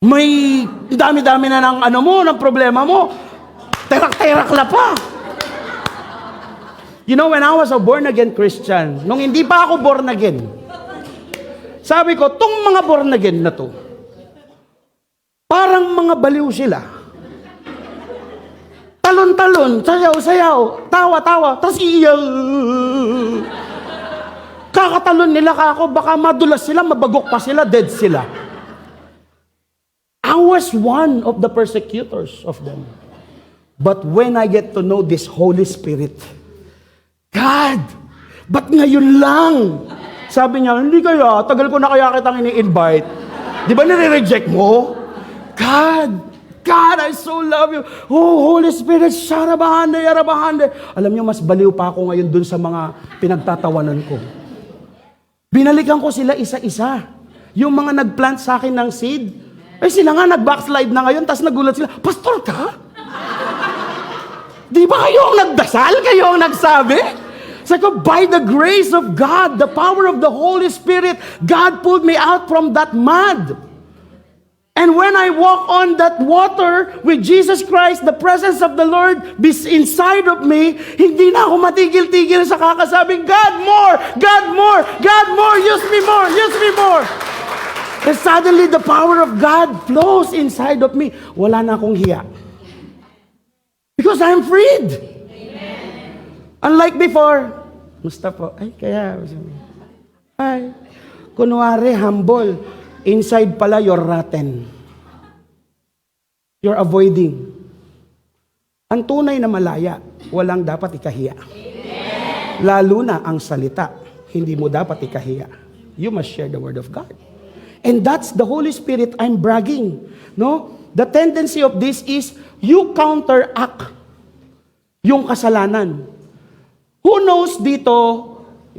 May dami-dami na ng problema mo. Terak-terak na pa. You know, when I was a born-again Christian, nung hindi pa ako born-again, sabi ko, tong mga born-again na to, parang mga baliw sila. Talon-talon, sayaw-sayaw, tawa-tawa, tas iyaw. Kakatalon nila ako, baka madulas sila, mabagok pa sila, dead sila. I was one of the persecutors of them. But when I get to know this Holy Spirit, God, ba't ngayon lang? Sabi niya, hindi kaya, tagal ko na kaya kitang ini-invite. Di ba nire-reject mo? God, I so love you. Oh, Holy Spirit, sharabahande, yarabahande. Alam niyo, mas baliw pa ako ngayon dun sa mga pinagtatawanan ko. Binalikan ko sila isa-isa. Yung mga nag-plant sa akin ng seed, sila nga nag-backslide na ngayon, tapos nagulat sila, Pastor ka? Di ba kayo ang nagdasal? Kayo ang nagsabi? Sabi ko, by the grace of God, the power of the Holy Spirit, God pulled me out from that mud. And when I walk on that water with Jesus Christ, the presence of the Lord be inside of me, hindi na ako matigil-tigil sa kakasabing, God more, God more, God more, use me more, use me more. And suddenly the power of God flows inside of me. Wala na akong hiya. Because I'm freed. Amen. Unlike before, musta po, kunwari, humble. Inside pala, you're rotten. You're avoiding. Ang tunay na malaya, walang dapat ikahiya. Amen. Lalo na ang salita, hindi mo dapat ikahiya. You must share the word of God. And that's the Holy Spirit I'm bragging. No? The tendency of this is, you counteract yung kasalanan. Who knows dito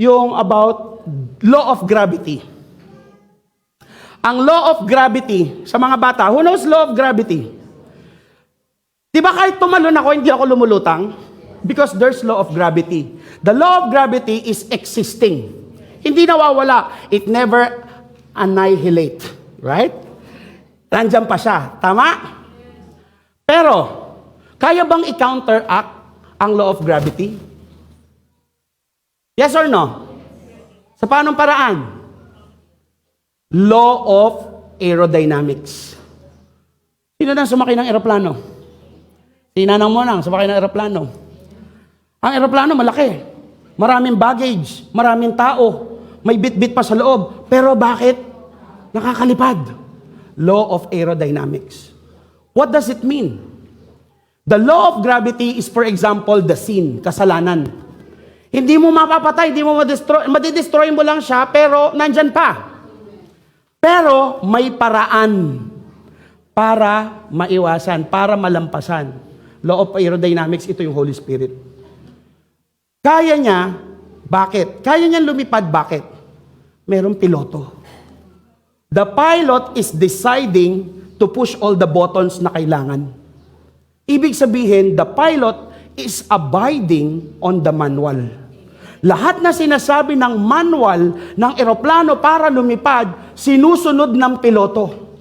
yung about law of gravity? Ang law of gravity, sa mga bata, who knows law of gravity? Di ba kahit tumalon ako, hindi ako lumulutang? Because there's law of gravity. The law of gravity is existing. Hindi nawawala. It never annihilate. Right? Nandiyan pa siya. Tama? Pero, kaya bang i-counteract ang law of gravity? Yes or no? Sa paanong paraan? Law of aerodynamics. Sino nang sumakay ng eroplano? Sinanang mo nang sumakay ng eroplano. Ang eroplano malaki. Maraming baggage, maraming tao, may bit-bit pa sa loob. Pero bakit nakakalipad? Law of aerodynamics. What does it mean? The law of gravity is, for example, the sin, kasalanan. Hindi mo mapapatay, hindi mo madidestroy mo lang siya, pero nandyan pa. Pero may paraan para maiwasan, para malampasan. Law of aerodynamics, ito yung Holy Spirit. Kaya niya, bakit? Kaya niya lumipad, bakit? Merong piloto. The pilot is deciding to push all the buttons na kailangan. Ibig sabihin, the pilot is abiding on the manual. Lahat na sinasabi ng manual ng eroplano para lumipad, sinusunod ng piloto.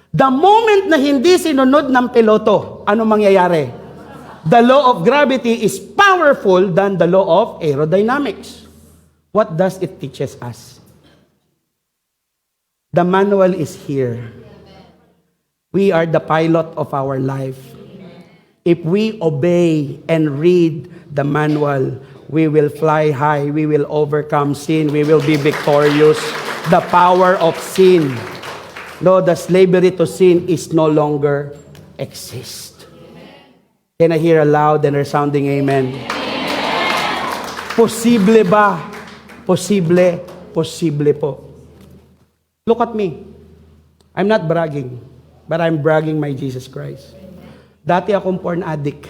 The moment na hindi sinunod ng piloto, ano mangyayari? The law of gravity is powerful than the law of aerodynamics. What does it teaches us? The manual is here. We are the pilot of our life. If we obey and read the manual, we will fly high, we will overcome sin, we will be victorious. The power of sin, no, the slavery to sin is no longer exist. Can I hear a loud and resounding amen? Posible ba? Posible, posible po. Look at me. I'm not bragging, but I'm bragging my Jesus Christ. Dati akong porn addict.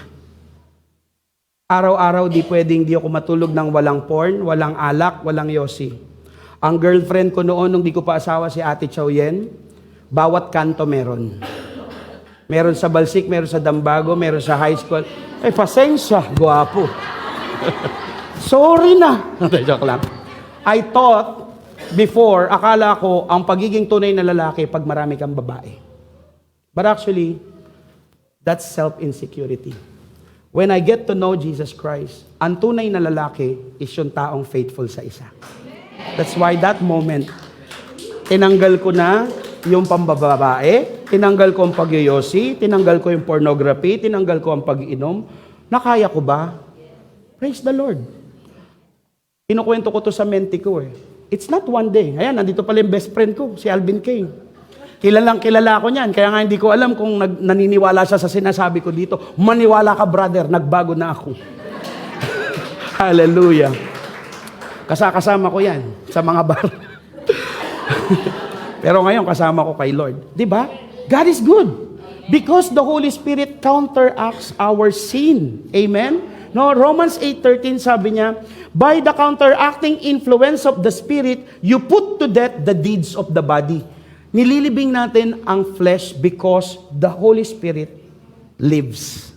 Araw-araw di ako matulog ng walang porn, walang alak, walang yosi. Ang girlfriend ko noon, nung di ko pa asawa si Ate Chow Yen, bawat kanto meron. Meron sa Balsik, meron sa Dambago, meron sa high school. Pasensya, guwapo. Sorry na. Joke lang. I thought before, akala ko, ang pagiging tunay na lalaki pag marami kang babae. But actually, that's self-insecurity. When I get to know Jesus Christ, ang tunay na lalaki is yung taong faithful sa isa. That's why that moment, tinanggal ko na yung pambababae, tinanggal ko ang pagyoyosi, tinanggal ko yung pornography, tinanggal ko ang pag-inom. Nakaya ko ba? Praise the Lord. Kinukwento ko to sa menti ko eh. It's not one day. Ayan, nandito pala yung best friend ko, si Alvin King. Kilalang kilala ko niyan, kaya nga hindi ko alam kung naniniwala siya sa sinasabi ko dito. Maniwala ka, brother, nagbago na ako. Hallelujah. Kasama ko yan sa mga bar. Pero ngayon, kasama ko kay Lord. Diba? God is good. Because the Holy Spirit counteracts our sin. Amen? No, Romans 8:13 sabi niya, by the counteracting influence of the Spirit, you put to death the deeds of the body. Nililibing natin ang flesh because the Holy Spirit lives.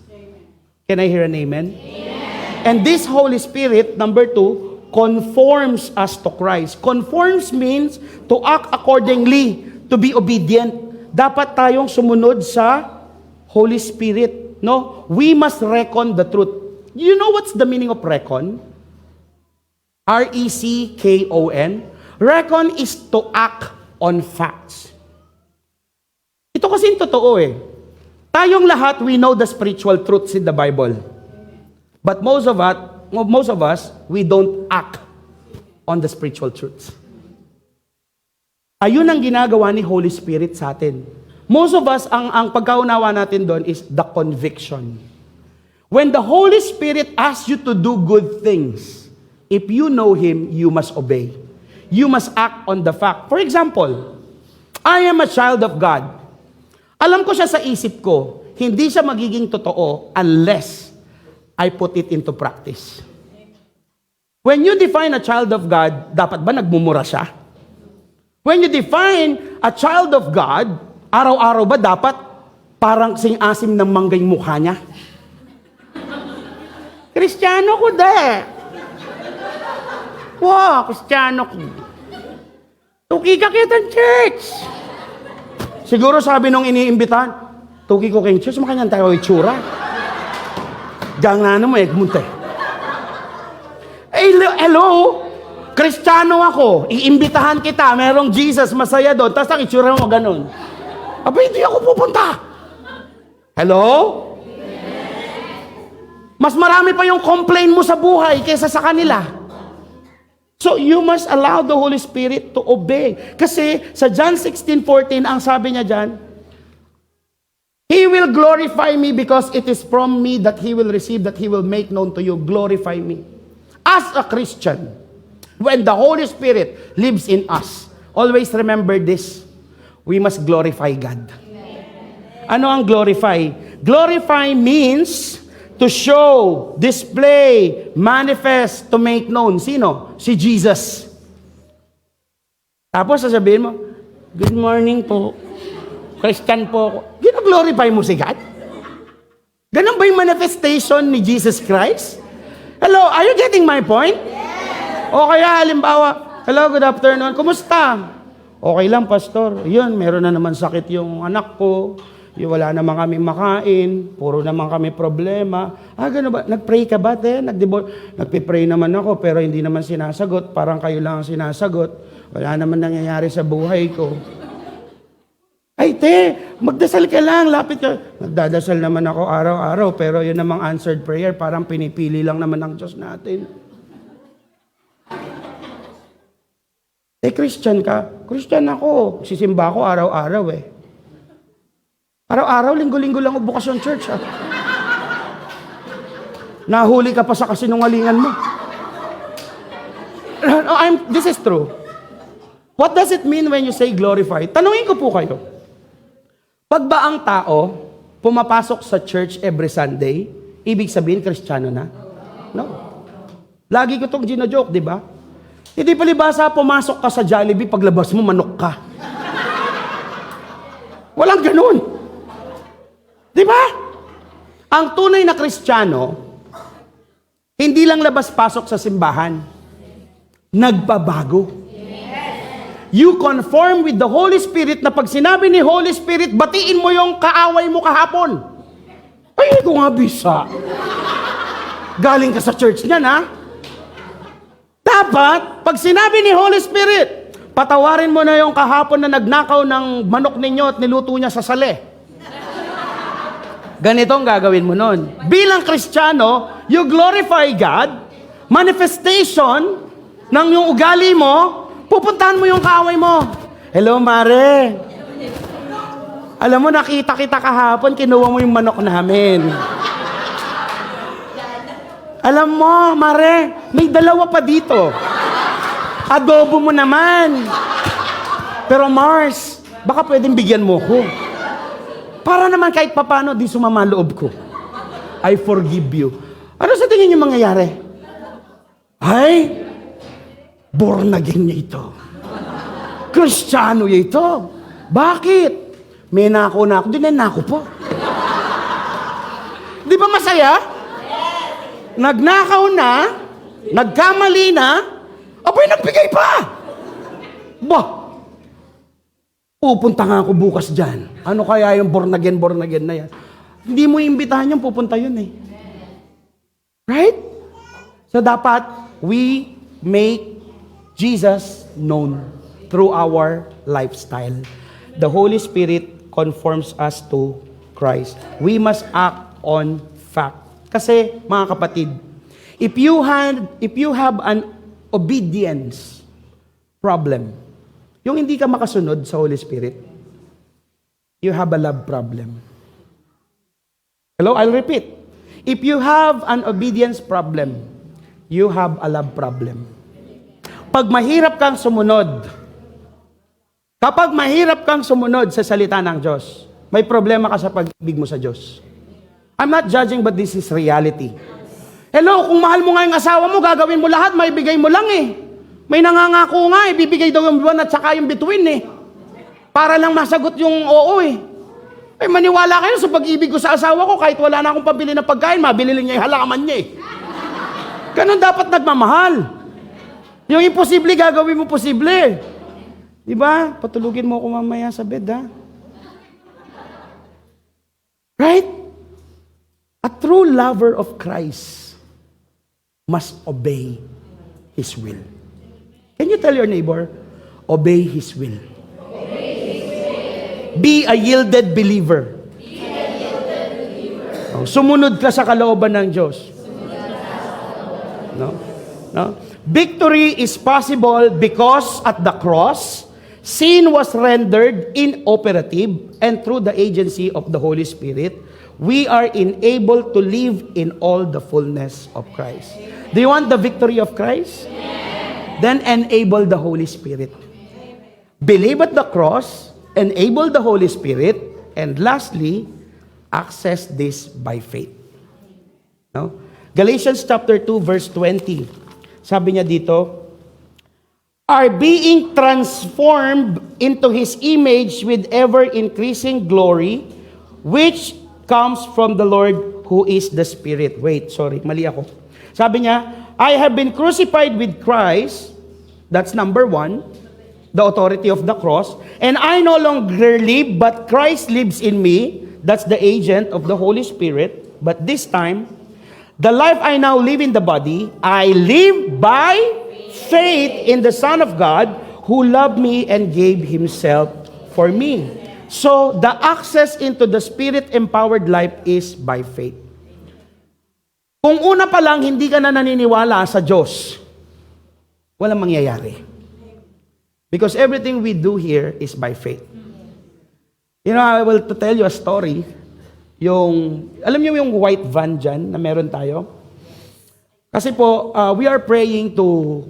Can I hear an amen? Amen. And this Holy Spirit, number 2, conforms us to Christ. Conforms means to act accordingly, to be obedient. dapat tayong sumunod sa Holy Spirit. No? We must reckon the truth. You know what's the meaning of reckon? R-E-C-K-O-N. Reckon is to act on facts. Ito kasi totoo eh. Tayong lahat, we know the spiritual truths in the Bible. But most of us, we don't act on the spiritual truths. Ayun ang ginagawa ni Holy Spirit sa atin. Most of us, ang pagkaunawa natin doon is the conviction. When the Holy Spirit asks you to do good things, if you know Him, you must obey. You must act on the fact. For example, I am a child of God. Alam ko siya sa isip ko, hindi siya magiging totoo unless I put it into practice. When you define a child of God, dapat ba nagmumura siya? When you define a child of God, araw-araw ba dapat parang sing-asim ng manggay mukha niya? Kristiyano ko Wow, Kristiyano ko. Tuki ka kitang church. Siguro sabi nung iniimbitahan, tuki ko kayong church, makanyang tayo itsura. Gangano mo munte. Hello? Kristiyano ako, iimbitahan kita, merong Jesus, masaya doon, tapos ang itsura mo ganun. Aba, hindi ako pupunta. Hello? Mas marami pa yung complain mo sa buhay kaysa sa kanila. So, you must allow the Holy Spirit to obey. Kasi sa John 16:14, ang sabi niya dyan, He will glorify me because it is from me that He will receive, that He will make known to you. Glorify me. As a Christian, when the Holy Spirit lives in us, always remember this, we must glorify God. Ano ang glorify? Glorify means to show, display, manifest, to make known. Sino? Si Jesus. Tapos sasabihin mo, good morning po. Christian po ako. Gino-glorify mo si God? Ganun ba yung manifestation ni Jesus Christ? Hello, are you getting my point? O kaya halimbawa, hello, good afternoon, kumusta? Okay lang, pastor. Yun, meron na naman sakit yung anak ko. Wala naman kami makain. Puro naman kami problema. Gano'n ba? Nag-pray ka ba, te? Nagpipray naman ako, pero hindi naman sinasagot. Parang kayo lang ang sinasagot. Wala naman nangyayari sa buhay ko. Ay, te, magdasal ka lang, lapit ka. Nagdadasal naman ako araw-araw, pero yun namang answered prayer, parang pinipili lang naman ng Diyos natin. Christian ka? Christian ako. Sisimba ako araw-araw eh. Araw-araw, linggo-linggo lang ako bukas yung church. Nahuli ka pa sa kasinungalingan mo. This is true. What does it mean when you say glorify? Tanungin ko po kayo. Pag ba ang tao pumapasok sa church every Sunday, ibig sabihin, Kristiyano na? No. Lagi ko itong gino-joke, di ba? Hindi palibasa, pumasok ka sa Jollibee, paglabas mo, manok ka. Walang ganun. Di ba? Ang tunay na Kristiyano, hindi lang labas-pasok sa simbahan. Nagbabago. You conform with the Holy Spirit na pag sinabi ni Holy Spirit, batiin mo yung kaaway mo kahapon. Ay, hindi ko nga bisa. Galing ka sa church niyan, ha? Dapat, pag sinabi ni Holy Spirit, patawarin mo na yung kahapon na nagnakaw ng manok ninyo at niluto niya sa sale. Ganito ang gagawin mo nun. Bilang Kristiyano, you glorify God, manifestation ng yung ugali mo, pupuntahan mo yung kaaway mo. Hello, Mare. Alam mo, nakita kita kahapon, kinuha mo yung manok namin. Alam mo, Mare, may dalawa pa dito. Adobo mo naman. Pero Mars, baka pwedeng bigyan mo ko. Para naman kahit papano, di sumama loob ko. I forgive you. Ano sa tingin niyo mangyayari? Ay, born again niya ito. Kristiyano niya ito. Bakit? May nako na ako. Di na nako po. Di ba masaya? Nagnakaw na, nagkamali na, abay nagbigay pa. Bah! Pupunta nga ako bukas dyan. Ano kaya yung born again na yan? Hindi mo imbitahan yung pupunta yun eh. Right? So dapat we make Jesus known through our lifestyle. The Holy Spirit conforms us to Christ. We must act on fact. Kasi mga kapatid, if you have an obedience problem, yung hindi ka makasunod sa Holy Spirit, you have a love problem. Hello, I'll repeat. If you have an obedience problem, you have a love problem. Pag mahirap kang sumunod, kapag mahirap kang sumunod sa salita ng Diyos, may problema ka sa pag-ibig mo sa Diyos. I'm not judging, but this is reality. Hello, kung mahal mo nga yung asawa mo, gagawin mo lahat, maibigay mo lang eh. May nangangako nga, ibibigay daw yung buwan at saka yung bituin eh. Para lang masagot yung oo eh. Eh maniwala kayo sa pag-ibig ko sa asawa ko, kahit wala na akong pabili ng pagkain, mabili lang niya yung halaman niya eh. Ganun dapat nagmamahal. Yung imposible, gagawin mo posible. Diba? Patulugin mo ako mamaya sa bed, ha? Right? A true lover of Christ must obey His will. Can you tell your neighbor, obey His will? Obey His will. Be a yielded believer. Be a yielded believer. Oh, sumunod ka sa kalooban ng Diyos. No? No? Victory is possible because at the cross, sin was rendered inoperative, and through the agency of the Holy Spirit, we are enabled to live in all the fullness of Christ. Do you want the victory of Christ? Then enable the Holy Spirit. Believe at the cross, enable the Holy Spirit, and lastly, access this by faith. No? Galatians chapter 2 verse 20. Sabi niya dito, are being transformed into His image with ever-increasing glory, which comes from the Lord who is the Spirit. Wait, sorry, mali ako. Sabi niya, I have been crucified with Christ. That's number 1, the authority of the cross. And I no longer live, but Christ lives in me. That's the agent of the Holy Spirit. But this time, the life I now live in the body, I live by faith in the Son of God who loved me and gave Himself for me. So, the access into the Spirit-empowered life is by faith. Kung una pa lang hindi ka na naniniwala sa Diyos, walang mangyayari. Because everything we do here is by faith. You know, I will tell you a story. Alam niyo yung white van dyan na meron tayo? Kasi po, we are praying to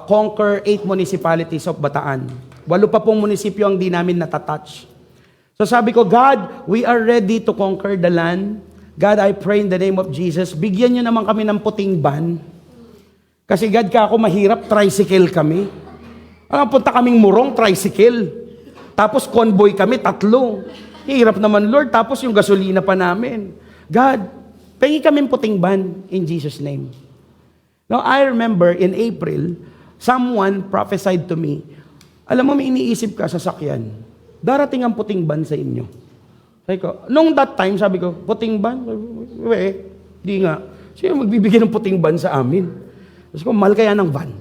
conquer 8 municipalities of Bataan. 8 pa pong munisipyo ang di namin natatouch. So sabi ko, God, we are ready to conquer the land. God, I pray in the name of Jesus, bigyan niyo naman kami ng puting van. Kasi God, ako mahirap, tricycle kami. Punta kaming Murong, tricycle. Tapos convoy kami, 3. Hirap naman, Lord. Tapos yung gasolina pa namin. God, pengi kaming puting van in Jesus' name. Now, I remember in April, someone prophesied to me, alam mo, may iniisip ka sa sakyan, darating ang puting ban sa inyo. Sabi ko, nung that time, sabi ko, puting ban? Di nga. Sino magbibigay ng puting ban sa amin? Sabi ko, mahal kaya ng van.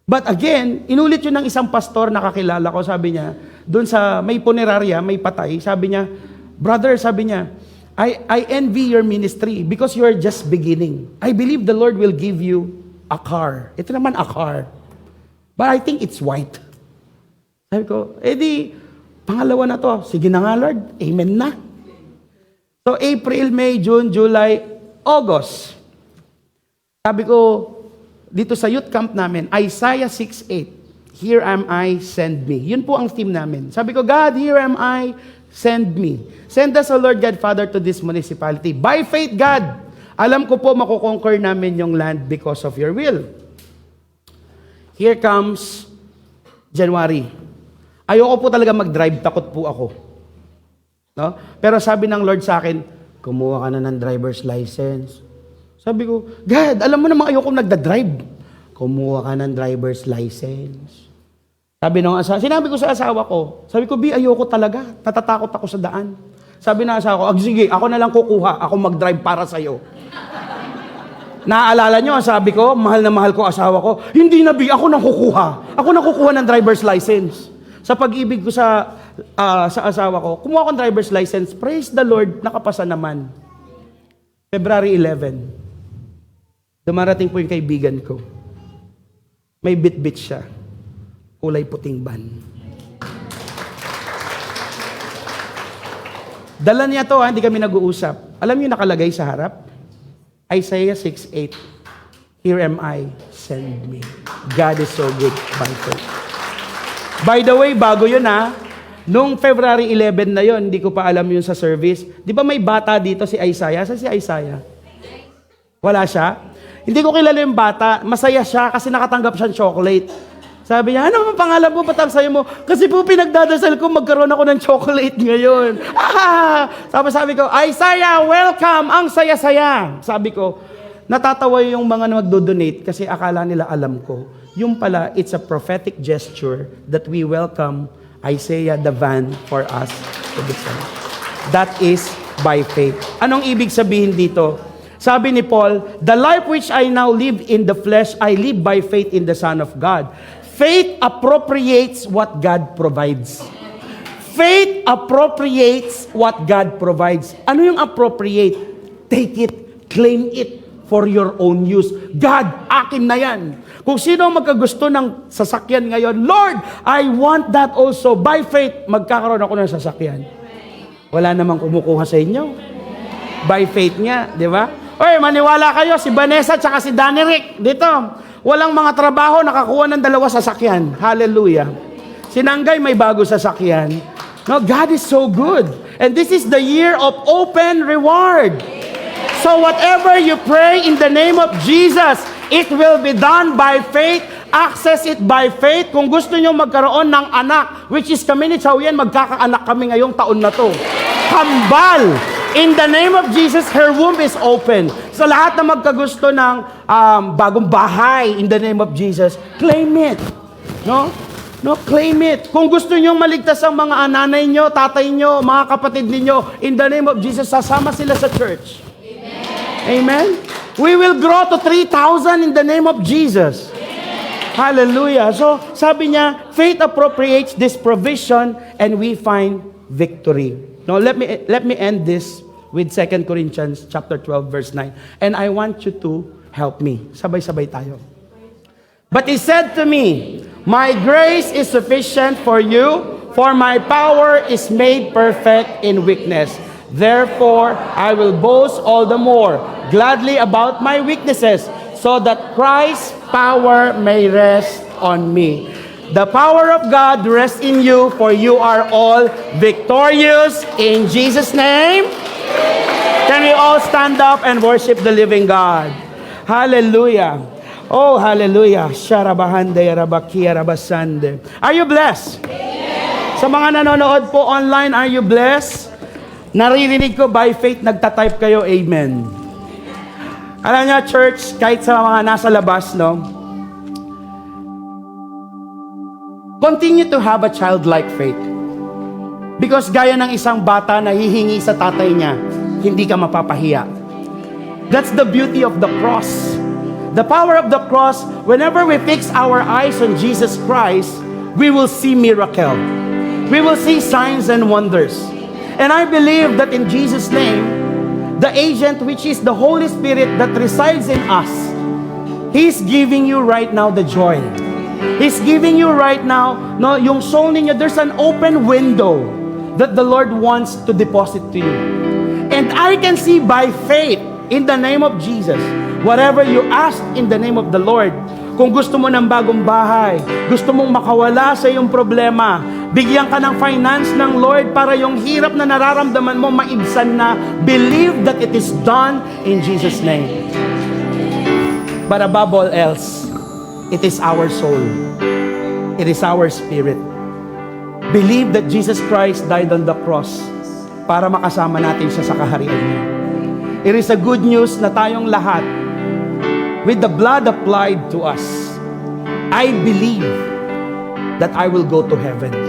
But again, inulit yun ng isang pastor na kakilala ko, sabi niya, doon sa may punerarya, may patay, sabi niya, brother, sabi niya, I envy your ministry because you are just beginning. I believe the Lord will give you a car. Ito naman a car. But I think it's white. Sabi ko, di, pangalawa na to. Sige na nga, Lord. Amen na. So, April, May, June, July, August. Sabi ko, dito sa youth camp namin, Isaiah 6:8, here am I, send me. Yun po ang theme namin. Sabi ko, God, here am I, send me. Send us, O Lord God, Father, to this municipality. By faith, God, alam ko po makukonquer namin yung land because of your will. Here comes January. Ayoko po talaga mag-drive, takot po ako. No? Pero sabi ng Lord sa akin, kumuha ka na ng driver's license. Sabi ko, God, alam mo namang ayoko nagda-drive. Kumuha ka ng driver's license. Sinabi ko sa asawa ko, sabi ko, B, ayoko talaga. Natatakot ako sa daan. Sabi ng asawa ko, sige, ako na lang kukuha. Ako mag-drive para sa'yo. Naaalala nyo, sabi ko, mahal na mahal ko asawa ko, hindi na, B, ako nang kukuha. Ako nang kukuha ng driver's license. Sa pag-ibig ko sa asawa ko, kumuha akong driver's license. Praise the Lord, nakapasa naman. February 11. Dumarating po yung kaibigan ko. May bit-bit siya. Kulay puting ban. Dala niya to, hindi kami nag-uusap. Alam niyo nakalagay sa harap? Isaiah 6:8. Here am I, send me. God is so good. By the way, bago yun nung February 11 na yun, hindi ko pa alam yun sa service. Di ba may bata dito si Isaiah? Saan si Isaiah? Wala siya? Hindi ko kilala yung bata. Masaya siya kasi nakatanggap siyang chocolate. Sabi niya, ano ang pangalan mo? Ba't ang sayo mo? Kasi po pinagdadasal ko, magkaroon ako ng chocolate ngayon. Sabi ko, Isaiah, welcome! Ang saya-saya. Sabi ko, natatawa yung mga magdo-donate kasi akala nila alam ko. Yung pala, it's a prophetic gesture that we welcome Isaiah the van for us to be sent. That is by faith. Anong ibig sabihin dito? Sabi ni Paul, the life which I now live in the flesh, I live by faith in the Son of God. Faith appropriates what God provides. Faith appropriates what God provides. Ano yung appropriate? Take it, claim it for your own use. God, akin na yan. Kung sino magkagusto ng sasakyan ngayon, Lord, I want that also. By faith, magkakaroon ako ng sasakyan. Wala namang kumukuha sa inyo. By faith nga, di ba? Oy, maniwala kayo, si Vanessa at si Danny Rick, dito. Walang mga trabaho, nakakuha ng 2 sasakyan. Hallelujah. Si Nanggay may bago sasakyan. No, God is so good. And this is the year of open reward. So whatever you pray in the name of Jesus, it will be done by faith. Access it by faith. Kung gusto nyo magkaroon ng anak, which is kami ni Chow-Yan, magkakaanak kami ngayong taon na to. Kambal! In the name of Jesus, her womb is open. Sa lahat na magkagusto ng bagong bahay, in the name of Jesus, claim it. No? No, claim it. Kung gusto nyo maligtas ang mga nanay nyo, tatay nyo, mga kapatid ninyo, in the name of Jesus, sasama sila sa church. Amen? We will grow to 3,000 in the name of Jesus. Hallelujah. So, sabi niya, faith appropriates this provision and we find victory. Now, let me end this with 2 Corinthians chapter 12, verse 9. And I want you to help me. Sabay-sabay tayo. But he said to me, my grace is sufficient for you, for my power is made perfect in weakness. Therefore, I will boast all the more gladly about my weaknesses, so that Christ's power may rest on me. The power of God rests in you, for you are all victorious in Jesus' name. Can we all stand up and worship the living God? Hallelujah. Oh, hallelujah. Sharabahande, rabakia, rabasande. Are you blessed? Sa mga nanonood po online, are you blessed? Naririnig ko by faith, nagtatype kayo, amen. Alam niya, church, kahit sa mga nasa labas, no? Continue to have a childlike faith. Because gaya ng isang bata na hihingi sa tatay niya, hindi ka mapapahiya. That's the beauty of the cross. The power of the cross, whenever we fix our eyes on Jesus Christ, we will see miracle. We will see signs and wonders. And I believe that in Jesus' name, the agent which is the Holy Spirit that resides in us, He's giving you right now the joy. He's giving you right now, no, yung soul ninyo, there's an open window that the Lord wants to deposit to you. And I can see by faith, in the name of Jesus, whatever you ask in the name of the Lord, kung gusto mo ng bagong bahay, gusto mong makawala sa iyong problema, bigyan ka ng finance ng Lord para yung hirap na nararamdaman mo maibsan na, believe that it is done in Jesus' name. But above all else, it is our soul. It is our spirit. Believe that Jesus Christ died on the cross para makasama natin siya sa kaharian niya. It is a good news na tayong lahat, with the blood applied to us, I believe that I will go to heaven.